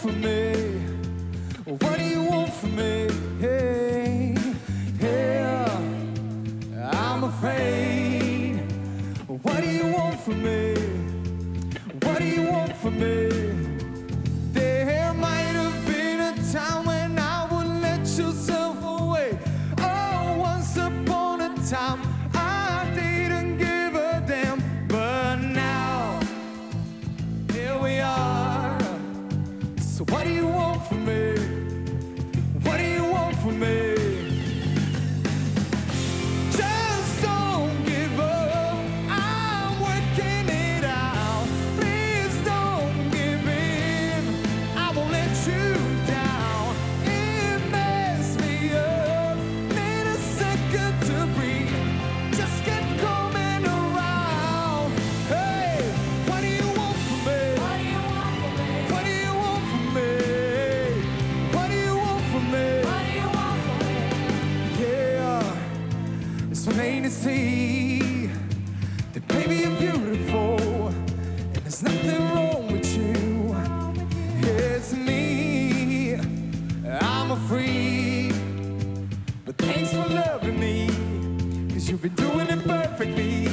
from me? What do you want from me? Hey, yeah, I'm afraid. What do you want from me? What do you want from me? There might have been a time when I would let yourself away. Oh, once upon a time I didn't give a damn, but now here we are. So what do you want from me? What do you want from me? Just don't give up, I'm working it out. Please don't give in, I won't let you down. It messed me up, need a second to breathe. Just get coming around. Hey, what do you want from me? What do you want from me? What do you want from me? What do you want from me? Yeah, it's plain to see that baby you're beautiful and there's nothing wrong with you. It's me, I'm a freak, but thanks for loving me, 'cause you've been doing it perfectly.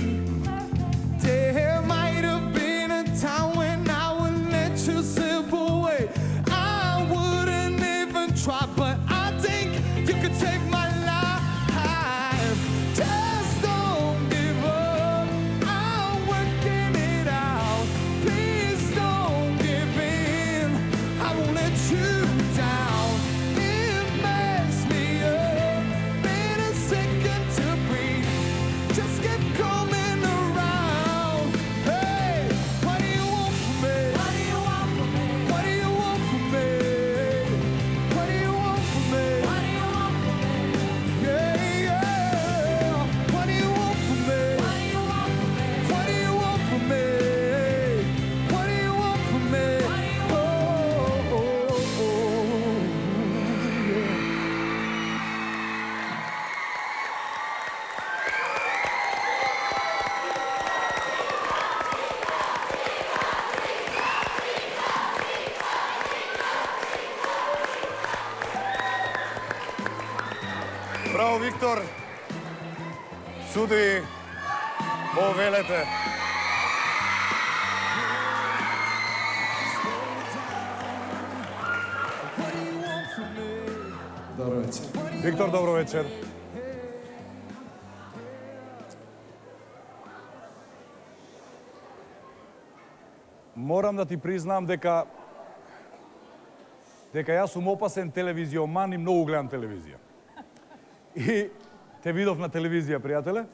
There might have been a time when I would let you slip away. I wouldn't even try, but I think you could take my life. Just don't give up, I'm working it out. Please don't give in, I won't let you down. It messed me up, need a second to breathe. Just get coming around. Hey, what do you want from me? What do you want from me? What do you want from me? What do you want from me? What do you want from me? Yeah, yeah. What do you want from me? What do you want from me? What do you want from me? What do you want from me? Oh, oh, oh, yeah. Браво, Виктор. Суди во велете. Добро вечер. Виктор, добро вечер. Морам да ти признам дека јас сум опасен телевизиоман и многу гледам телевизија. И те видов на телевизија, пријателе.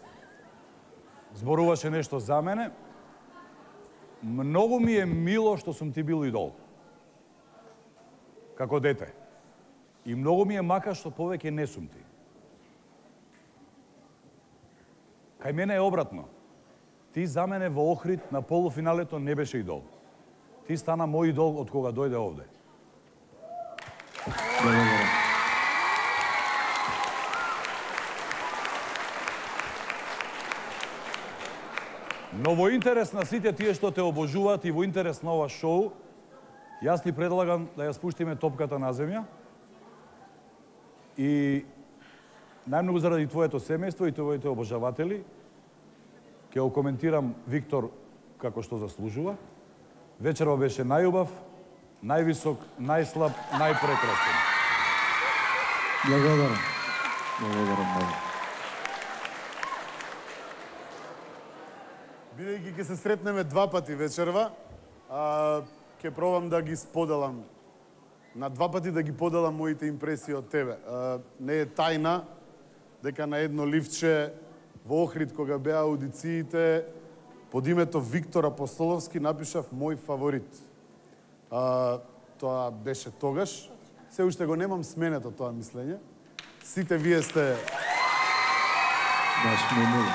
Зборуваше нешто за мене. Многу ми е мило што сум ти бил идол. Како дете. И многу ми е мака што повеќе не сум ти. Кај мене е обратно. Ти за мене во Охрид на полуфиналето не беше идол. Ти стана мој идол од кога дојде овде. Благодарам. Но во интерес на сите тие што те обожуваат и во интерес на ова шоу, јас ти предлагам да ја спуштиме топката на земја. И најмногу заради твоето семејство и твоите обожаватели, ќе го коментирам Виктор како што заслужува. Вечерва беше најубав, највисок, најслаб, најпрекрасен. Благодарам. Благодарам много. Бидејќи ќе се сретнеме два пати вечерва, ќе пробам да ги споделам. На два пати да ги поделам моите импресии од тебе. Не е тајна дека на едно ливче во Охрид, кога беа аудициите, под името Виктор Апостоловски напишав мој фаворит. Тоа беше тогаш. Се уште го немам сменето тоа мислење. Сите вие сте... Баш ми е мило.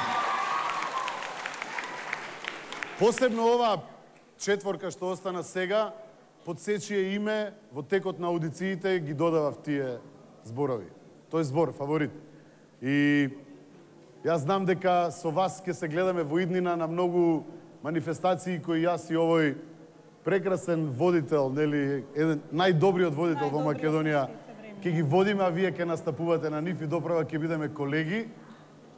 Посебно оваа четворка што остана сега, подсечие име во текот на аудициите, ги додавав тие зборови. Тој збор, фаворит. И јас знам дека со вас ќе се гледаме во иднина на многу манифестации кои јас и овој прекрасен водител, нели, еден најдобриот водител во Македонија. Ќе ги водиме, а вие ќе настапувате на нив и доправа ќе бидеме колеги.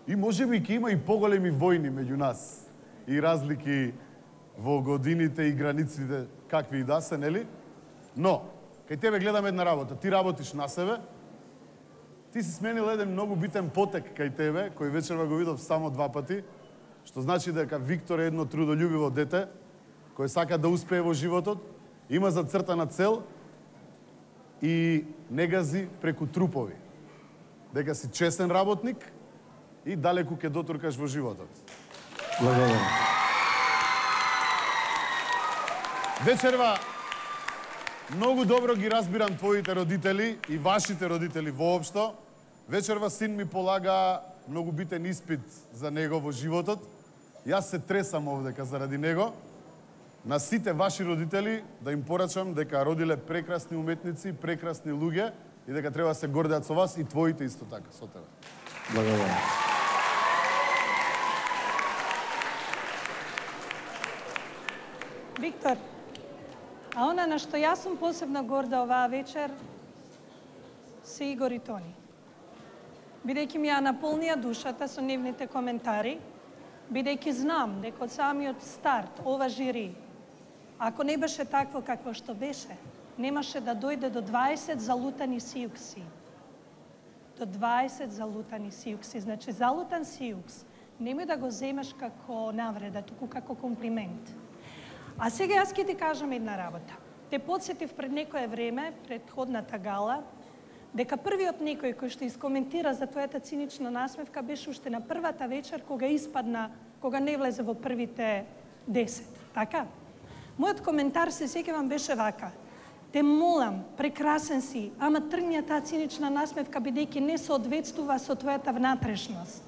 И можеби ќе има и поголеми војни меѓу нас. И разлики во годините и границите, какви и да се, нели? Но, кај тебе гледам една работа. Ти работиш на себе. Ти си сменил еден многу битен потек кај тебе, кој вечерва го видов само 2 пати, што значи дека Виктор е едно трудолюбиво дете, кој сака да успее во животот, има зацртана цел и не гази преку трупови. Дека си честен работник и далеку ќе дотуркаш во животот. Благодарам. Вечерва, многу добро ги разбирам твоите родители и вашите родители воопшто. Вечерва син ми полага многу битен испит за него во животот. Јас се тресам овдека заради него. На сите ваши родители да им порачам дека родиле прекрасни уметници, прекрасни луѓе и дека треба да се гордеат со вас и твоите исто така со тебе. Благодарам. Виктор, а она на што јас сум посебно горда оваа вечер се Игор и Тони. Бидејќи ми ја наполнија душата со нивните коментари, бидејќи знам дека од самиот старт ова жири, ако не беше такво какво што беше, немаше да дојде до 20 залутани сијукси. До 20 залутани сијукси. Значи, залутан сијукс немој да го земеш како навреда, туку како комплимент. А сега јас ќе ти кажам една работа. Те подсетив пред некое време, предходната гала, дека првиот некој кој што искоментира за твојата цинична насмевка беше уште на првата вечер кога испадна, кога не влезе во првите 10. Така? Мојот коментар се сеќавам беше вака. Те молам, прекрасен си, ама тргни таа цинична насмевка бидејќи не соодветствува со твојата внатрешност.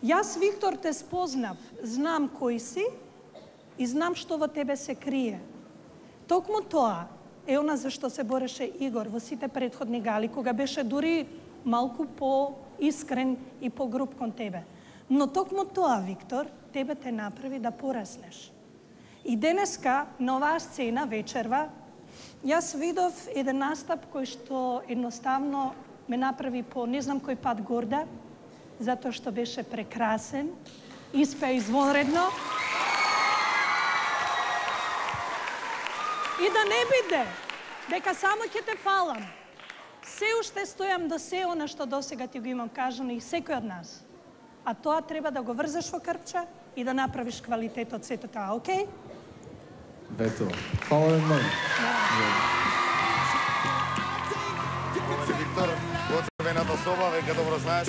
Јас, Виктор, те спознав, знам кој си и знам што во тебе се крие. Токму тоа е она за што се бореше Игор во сите претходни гали, кога беше дури малку по-искрен и по-груб кон тебе. Но токму тоа, Виктор, тебе те направи да пораснеш. И денеска, на оваа сцена, вечерва, јас видов еден настап кој што едноставно ме направи по не знам кој пат горда, затоа што беше прекрасен, испеа извонредно. И да не биде дека само ќе те фалам. Се уште стојам до се она што досега ти го имам кажано и секој од нас. А тоа треба да го врзеш во крпча и да направиш квалитет од сето тоа, окей? Бето. Фала ви многу. Виктор, во црвената соба, веќе добро знаеш.